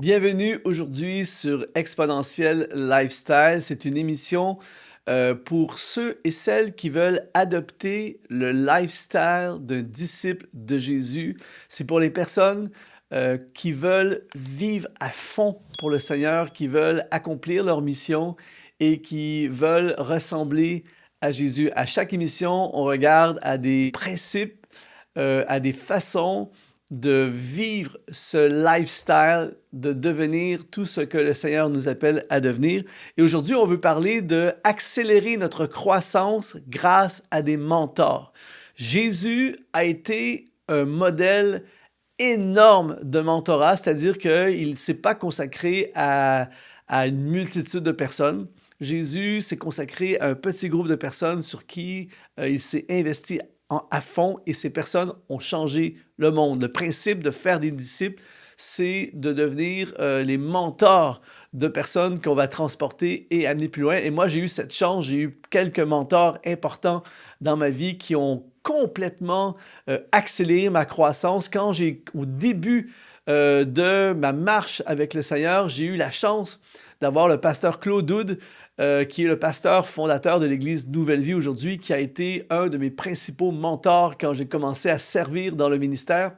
Bienvenue aujourd'hui sur Exponentiel Lifestyle. C'est une émission pour ceux et celles qui veulent adopter le lifestyle d'un disciple de Jésus. C'est pour les personnes qui veulent vivre à fond pour le Seigneur, qui veulent accomplir leur mission et qui veulent ressembler à Jésus. À chaque émission, on regarde à des principes, à des façons de vivre ce lifestyle, de devenir tout ce que le Seigneur nous appelle à devenir. Et aujourd'hui, on veut parler de accélérer notre croissance grâce à des mentors. Jésus a été un modèle énorme de mentorat, c'est-à-dire qu'il ne s'est pas consacré à une multitude de personnes. Jésus s'est consacré à un petit groupe de personnes sur qui il s'est investi à fond et ces personnes ont changé le monde. Le principe de faire des disciples, c'est de devenir les mentors de personnes qu'on va transporter et amener plus loin. Et moi, j'ai eu cette chance, j'ai eu quelques mentors importants dans ma vie qui ont complètement accéléré ma croissance. Au début de ma marche avec le Seigneur, j'ai eu la chance d'avoir le pasteur Claude Houd, qui est le pasteur fondateur de l'Église Nouvelle Vie aujourd'hui, qui a été un de mes principaux mentors quand j'ai commencé à servir dans le ministère.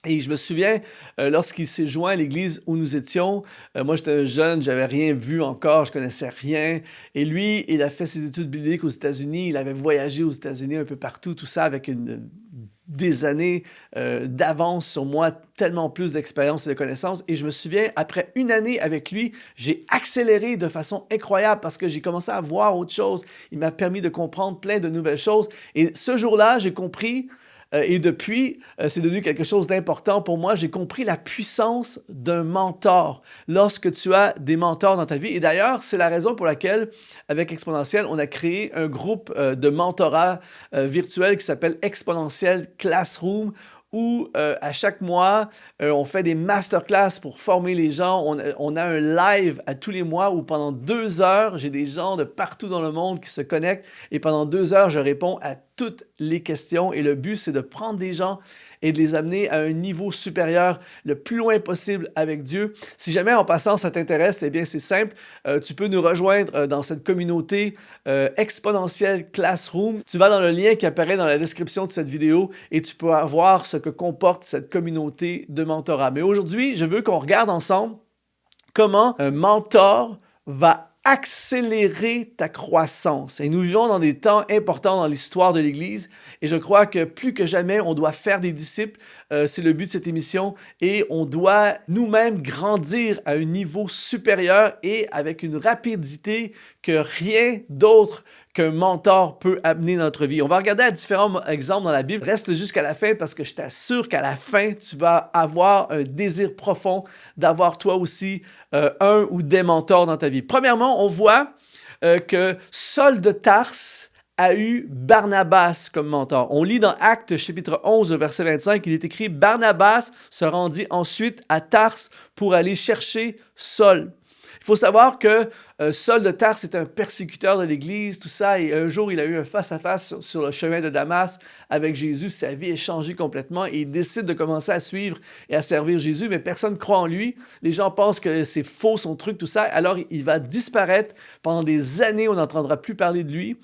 Et je me souviens, lorsqu'il s'est joint à l'église où nous étions, moi j'étais un jeune, j'avais rien vu encore, je connaissais rien. Et lui, il a fait ses études bibliques aux États-Unis, il avait voyagé aux États-Unis un peu partout, tout ça avec des années d'avance sur moi, tellement plus d'expérience et de connaissances. Et je me souviens, après une année avec lui, j'ai accéléré de façon incroyable parce que j'ai commencé à voir autre chose. Il m'a permis de comprendre plein de nouvelles choses. Et ce jour-là, j'ai compris et depuis, c'est devenu quelque chose d'important pour moi. J'ai compris la puissance d'un mentor lorsque tu as des mentors dans ta vie. Et d'ailleurs, c'est la raison pour laquelle, avec Exponentiel, on a créé un groupe de mentorat virtuel qui s'appelle Exponentiel Classroom, où à chaque mois, on fait des masterclass pour former les gens. On a un live à tous les mois où pendant 2 heures, j'ai des gens de partout dans le monde qui se connectent et pendant 2 heures, je réponds à toutes les questions. Et le but, c'est de prendre des gens et de les amener à un niveau supérieur le plus loin possible avec Dieu. Si jamais en passant ça t'intéresse, eh bien c'est simple, tu peux nous rejoindre dans cette communauté Exponentiel Classroom. Tu vas dans le lien qui apparaît dans la description de cette vidéo et tu peux voir ce que comporte cette communauté de mentorat. Mais aujourd'hui, je veux qu'on regarde ensemble comment un mentor va accélérer ta croissance. Et nous vivons dans des temps importants dans l'histoire de l'Église et je crois que plus que jamais, on doit faire des disciples. C'est le but de cette émission et on doit nous-mêmes grandir à un niveau supérieur et avec une rapidité que rien d'autre qu'un mentor peut amener dans notre vie. On va regarder à différents exemples dans la Bible. Reste jusqu'à la fin parce que je t'assure qu'à la fin, tu vas avoir un désir profond d'avoir toi aussi un ou des mentors dans ta vie. Premièrement, on voit que Saul de Tarse a eu Barnabas comme mentor. On lit dans Actes chapitre 11, verset 25, il est écrit « Barnabas se rendit ensuite à Tarse pour aller chercher Saul ». Il faut savoir que Saul de Tarse est un persécuteur de l'Église, tout ça, et un jour, il a eu un face-à-face sur le chemin de Damas avec Jésus. Sa vie est changée complètement et il décide de commencer à suivre et à servir Jésus, mais personne ne croit en lui. Les gens pensent que c'est faux, son truc, tout ça. Alors, il va disparaître pendant des années, on n'entendra plus parler de lui.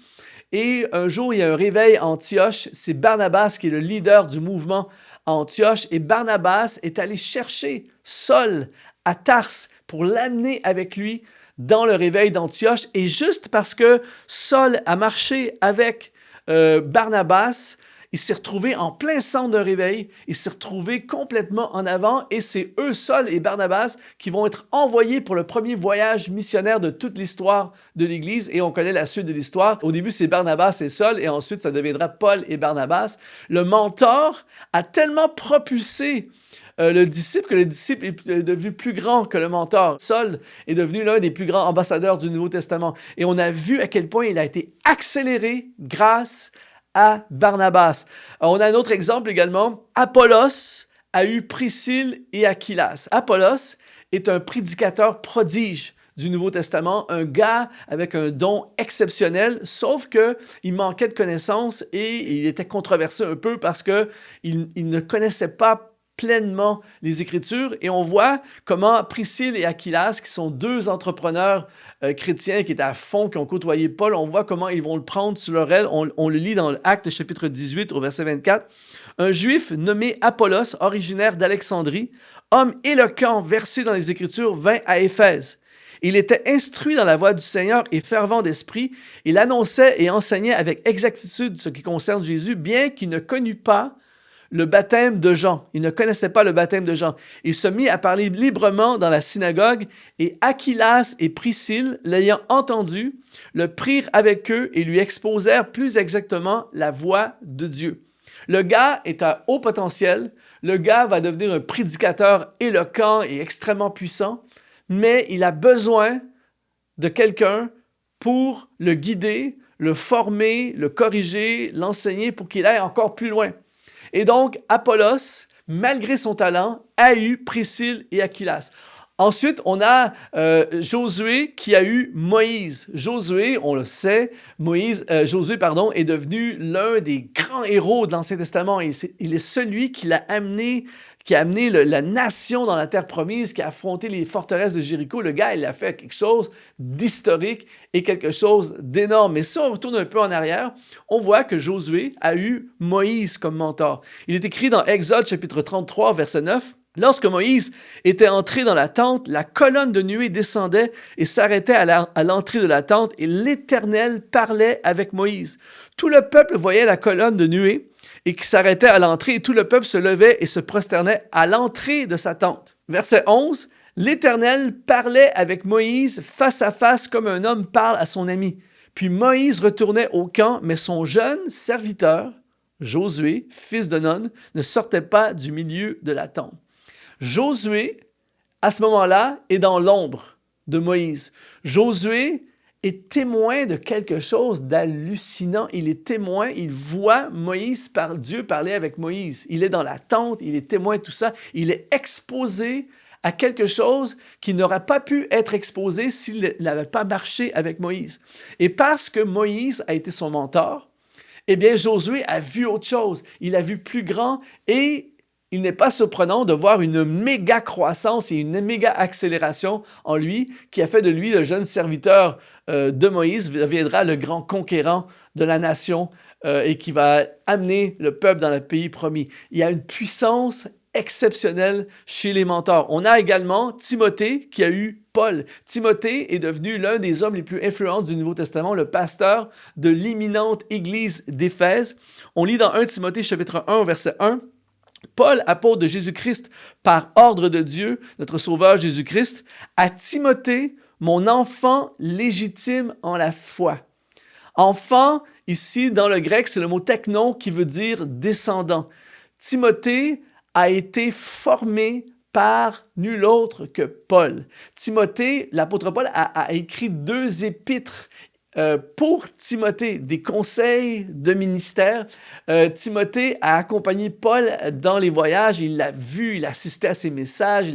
Et un jour, il y a un réveil à Antioche. C'est Barnabas qui est le leader du mouvement à Antioche. Et Barnabas est allé chercher Saul à Tarse pour l'amener avec lui dans le réveil d'Antioche. Et juste parce que Saul a marché avec Barnabas, il s'est retrouvé en plein centre d'un réveil, il s'est retrouvé complètement en avant et c'est eux, Saul et Barnabas, qui vont être envoyés pour le premier voyage missionnaire de toute l'histoire de l'Église et on connaît la suite de l'histoire. Au début, c'est Barnabas et Saul et ensuite, ça deviendra Paul et Barnabas. Le mentor a tellement propulsé le disciple que le disciple est devenu plus grand que le mentor. Saul est devenu l'un des plus grands ambassadeurs du Nouveau Testament et on a vu à quel point il a été accéléré grâce à Barnabas. On a un autre exemple également. Apollos a eu Priscille et Aquilas. Apollos est un prédicateur prodige du Nouveau Testament, un gars avec un don exceptionnel, sauf qu'il manquait de connaissances et il était controversé un peu parce qu'il ne connaissait pas pleinement les Écritures et on voit comment Priscille et Aquilas, qui sont deux entrepreneurs chrétiens qui étaient à fond, qui ont côtoyé Paul, on voit comment ils vont le prendre sur leur aile. On le lit dans l'Acte chapitre 18 au verset 24. Un juif nommé Apollos, originaire d'Alexandrie, homme éloquent versé dans les Écritures, vint à Éphèse. Il était instruit dans la voie du Seigneur et fervent d'esprit. Il annonçait et enseignait avec exactitude ce qui concerne Jésus, bien qu'il ne connût pas le baptême de Jean. Il ne connaissait pas le baptême de Jean. Il se mit à parler librement dans la synagogue et Aquilas et Priscille, l'ayant entendu, le prirent avec eux et lui exposèrent plus exactement la voie de Dieu. Le gars est à haut potentiel. Le gars va devenir un prédicateur éloquent et extrêmement puissant, mais il a besoin de quelqu'un pour le guider, le former, le corriger, l'enseigner pour qu'il aille encore plus loin. Et donc, Apollos, malgré son talent, a eu Priscille et Aquilas. Ensuite, on a Josué qui a eu Moïse. Josué, on le sait, Josué est devenu l'un des grands héros de l'Ancien Testament. Il est celui qui a amené la nation dans la terre promise, qui a affronté les forteresses de Jéricho. Le gars, il a fait quelque chose d'historique et quelque chose d'énorme. Mais si on retourne un peu en arrière, on voit que Josué a eu Moïse comme mentor. Il est écrit dans Exode chapitre 33, verset 9. Lorsque Moïse était entré dans la tente, la colonne de nuée descendait et s'arrêtait à l'entrée de la tente et l'Éternel parlait avec Moïse. Tout le peuple voyait la colonne de nuée et qui s'arrêtait à l'entrée et tout le peuple se levait et se prosternait à l'entrée de sa tente. Verset 11, l'Éternel parlait avec Moïse face à face comme un homme parle à son ami. Puis Moïse retournait au camp, mais son jeune serviteur, Josué, fils de Nun, ne sortait pas du milieu de la tente. Josué, à ce moment-là, est dans l'ombre de Moïse. Josué est témoin de quelque chose d'hallucinant. Il est témoin, il voit Dieu parler avec Moïse. Il est dans la tente, il est témoin de tout ça. Il est exposé à quelque chose qui n'aurait pas pu être exposé s'il n'avait pas marché avec Moïse. Et parce que Moïse a été son mentor, eh bien, Josué a vu autre chose. Il a vu plus grand et il n'est pas surprenant de voir une méga croissance et une méga accélération en lui qui a fait de lui le jeune serviteur de Moïse, deviendra le grand conquérant de la nation et qui va amener le peuple dans le pays promis. Il y a une puissance exceptionnelle chez les mentors. On a également Timothée qui a eu Paul. Timothée est devenu l'un des hommes les plus influents du Nouveau Testament, le pasteur de l'imminente église d'Éphèse. On lit dans 1 Timothée chapitre 1 verset 1. Paul, apôtre de Jésus-Christ, par ordre de Dieu, notre Sauveur Jésus-Christ, à Timothée, mon enfant légitime en la foi. Enfant, ici, dans le grec, c'est le mot teknon qui veut dire descendant. Timothée a été formé par nul autre que Paul. Timothée, l'apôtre Paul a écrit 2 épîtres pour Timothée, des conseils de ministère. Timothée a accompagné Paul dans les voyages, il l'a vu, il a assisté à ses messages.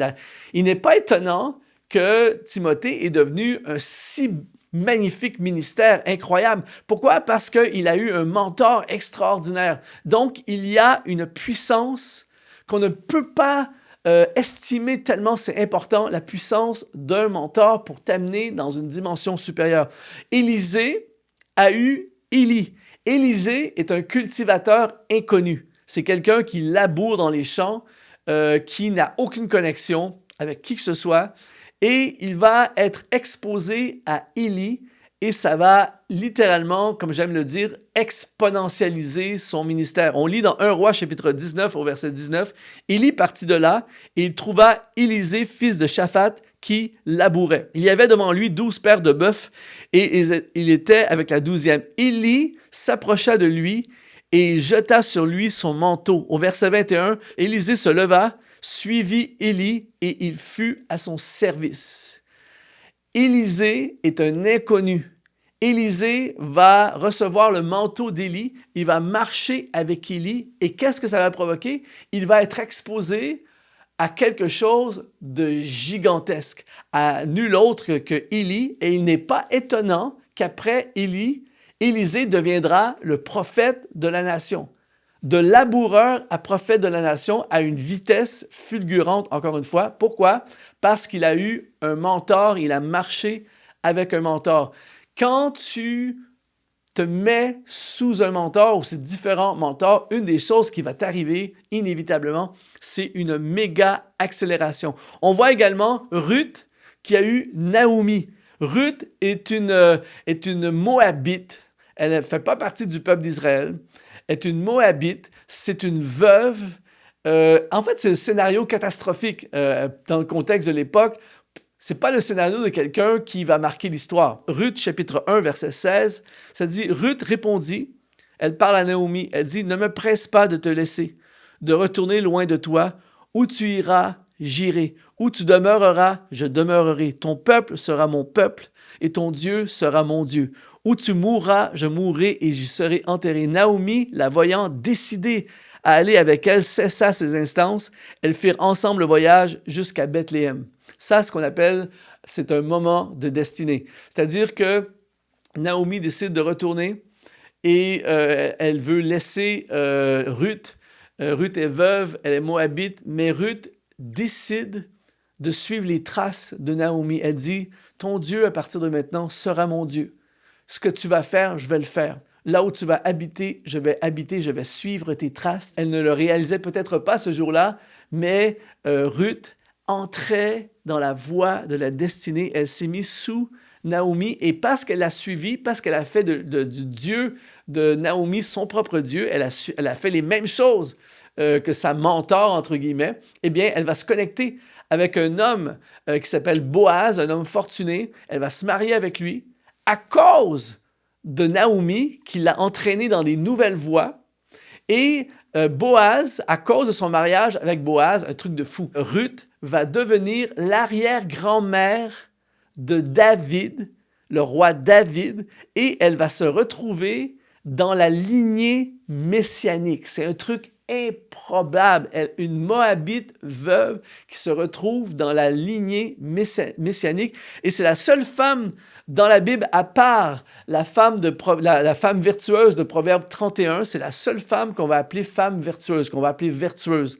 Il n'est pas étonnant que Timothée est devenu un si magnifique ministère, incroyable. Pourquoi? Parce qu'il a eu un mentor extraordinaire. Donc, il y a une puissance qu'on ne peut pas estimer tellement c'est important, la puissance d'un mentor pour t'amener dans une dimension supérieure. Élisée a eu Élie. Élisée est un cultivateur inconnu. C'est quelqu'un qui laboure dans les champs, qui n'a aucune connexion avec qui que ce soit, et il va être exposé à Élie, et ça va littéralement, comme j'aime le dire, exponentialiser son ministère. On lit dans 1 Roi chapitre 19 au verset 19, « Élie partit de là, et il trouva Élisée, fils de Shaphat, qui labourait. Il y avait devant lui 12 paires de bœufs, et il était avec la 12e. Élie s'approcha de lui, et il jeta sur lui son manteau. » Au verset 21, Élisée se leva, suivit Élie, et il fut à son service. Élisée est un inconnu. Élisée va recevoir le manteau d'Élie, il va marcher avec Élie, et qu'est-ce que ça va provoquer? Il va être exposé à quelque chose de gigantesque, à nul autre que Élie, et il n'est pas étonnant qu'après Élie, Élisée deviendra le prophète de la nation. De laboureur à prophète de la nation à une vitesse fulgurante, encore une fois. Pourquoi? Parce qu'il a eu un mentor, il a marché avec un mentor. Quand tu te mets sous un mentor ou ces différents mentors, une des choses qui va t'arriver inévitablement, c'est une méga accélération. On voit également Ruth qui a eu Naomi. Ruth est une Moabite. Elle ne fait pas partie du peuple d'Israël. Elle est une Moabite. C'est une veuve. En fait, c'est un scénario catastrophique dans le contexte de l'époque. Ce n'est pas le scénario de quelqu'un qui va marquer l'histoire. Ruth, chapitre 1, verset 16, ça dit « Ruth répondit, elle parle à Naomi, elle dit « Ne me presse pas de te laisser, de retourner loin de toi. Où tu iras, j'irai. Où tu demeureras, je demeurerai. Ton peuple sera mon peuple et ton Dieu sera mon Dieu. Où tu mourras, je mourrai et j'y serai enterré. » Naomi, la voyant décidée à aller avec elle, cessa ses instances. Elles firent ensemble le voyage jusqu'à Bethléem. Ça, ce qu'on appelle, c'est un moment de destinée. C'est-à-dire que Naomi décide de retourner et elle veut laisser Ruth. Ruth est veuve, elle est moabite, mais Ruth décide de suivre les traces de Naomi. Elle dit, « Ton Dieu, à partir de maintenant, sera mon Dieu. Ce que tu vas faire, je vais le faire. Là où tu vas habiter, je vais suivre tes traces. » Elle ne le réalisait peut-être pas ce jour-là, mais Ruth entrait dans la voie de la destinée. Elle s'est mise sous Naomi et parce qu'elle l'a suivi, parce qu'elle a fait du Dieu de Naomi son propre Dieu, elle a fait les mêmes choses que sa mentor, entre guillemets, eh bien, elle va se connecter avec un homme qui s'appelle Boaz, un homme fortuné. Elle va se marier avec lui à cause de Naomi qui l'a entraînée dans des nouvelles voies. Et Boaz, à cause de son mariage avec Boaz, un truc de fou, Ruth va devenir l'arrière-grand-mère de David, le roi David, et elle va se retrouver dans la lignée messianique. C'est un truc improbable. Une Moabite veuve qui se retrouve dans la lignée messianique. Et c'est la seule femme dans la Bible, à part la femme vertueuse de Proverbe 31, c'est la seule femme qu'on va appeler femme vertueuse, qu'on va appeler vertueuse.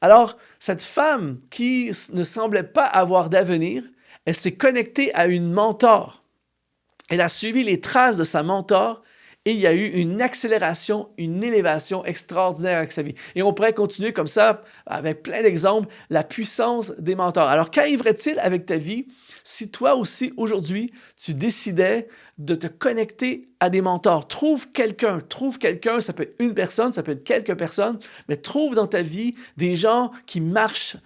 Alors, cette femme qui ne semblait pas avoir d'avenir, elle s'est connectée à une mentor. Elle a suivi les traces de sa mentor et il y a eu une accélération, une élévation extraordinaire avec sa vie. Et on pourrait continuer comme ça, avec plein d'exemples, la puissance des mentors. Alors, qu'arriverait-il avec ta vie si toi aussi, aujourd'hui, tu décidais de te connecter à des mentors? Trouve quelqu'un, ça peut être une personne, ça peut être quelques personnes, mais trouve dans ta vie des gens qui marchent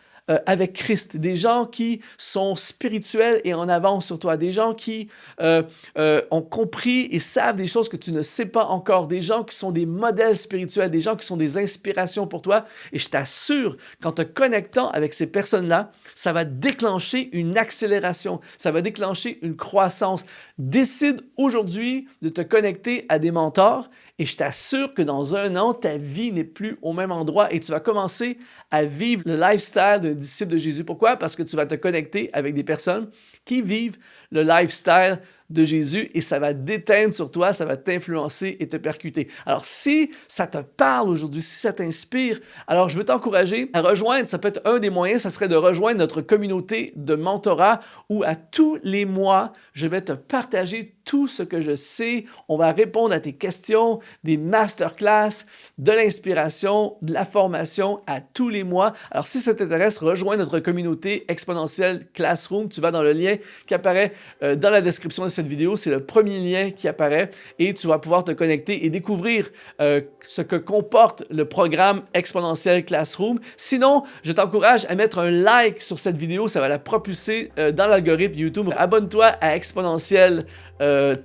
avec Christ, des gens qui sont spirituels et en avance sur toi, des gens qui ont compris et savent des choses que tu ne sais pas encore, des gens qui sont des modèles spirituels, des gens qui sont des inspirations pour toi. Et je t'assure qu'en te connectant avec ces personnes-là, ça va déclencher une accélération, ça va déclencher une croissance. Décide aujourd'hui de te connecter à des mentors et je t'assure que dans 1 an, ta vie n'est plus au même endroit et tu vas commencer à vivre le lifestyle d'un disciple de Jésus. Pourquoi? Parce que tu vas te connecter avec des personnes qui vivent le lifestyle de Jésus et ça va déteindre sur toi, ça va t'influencer et te percuter. Alors, si ça te parle aujourd'hui, si ça t'inspire, alors je veux t'encourager à rejoindre, ça peut être un des moyens, ça serait de rejoindre notre communauté de mentorat où à tous les mois, je vais te partager tout ce que je sais. On va répondre à tes questions, des masterclass, de l'inspiration, de la formation à tous les mois. Alors, si ça t'intéresse, rejoins notre communauté exponentielle Classroom. Tu vas dans le lien qui apparaît dans la description de cette vidéo. C'est le premier lien qui apparaît et tu vas pouvoir te connecter et découvrir ce que comporte le programme exponentiel Classroom. Sinon, je t'encourage à mettre un like sur cette vidéo. Ça va la propulser dans l'algorithme YouTube. Abonne-toi à Exponentiel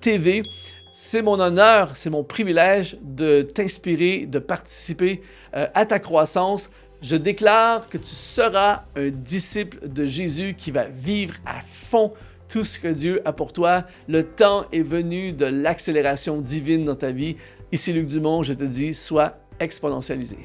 TV. C'est mon honneur, c'est mon privilège de t'inspirer, de participer à ta croissance. Je déclare que tu seras un disciple de Jésus qui va vivre à fond tout ce que Dieu a pour toi. Le temps est venu de l'accélération divine dans ta vie. Ici Luc Dumont, je te dis, sois exponentialisé.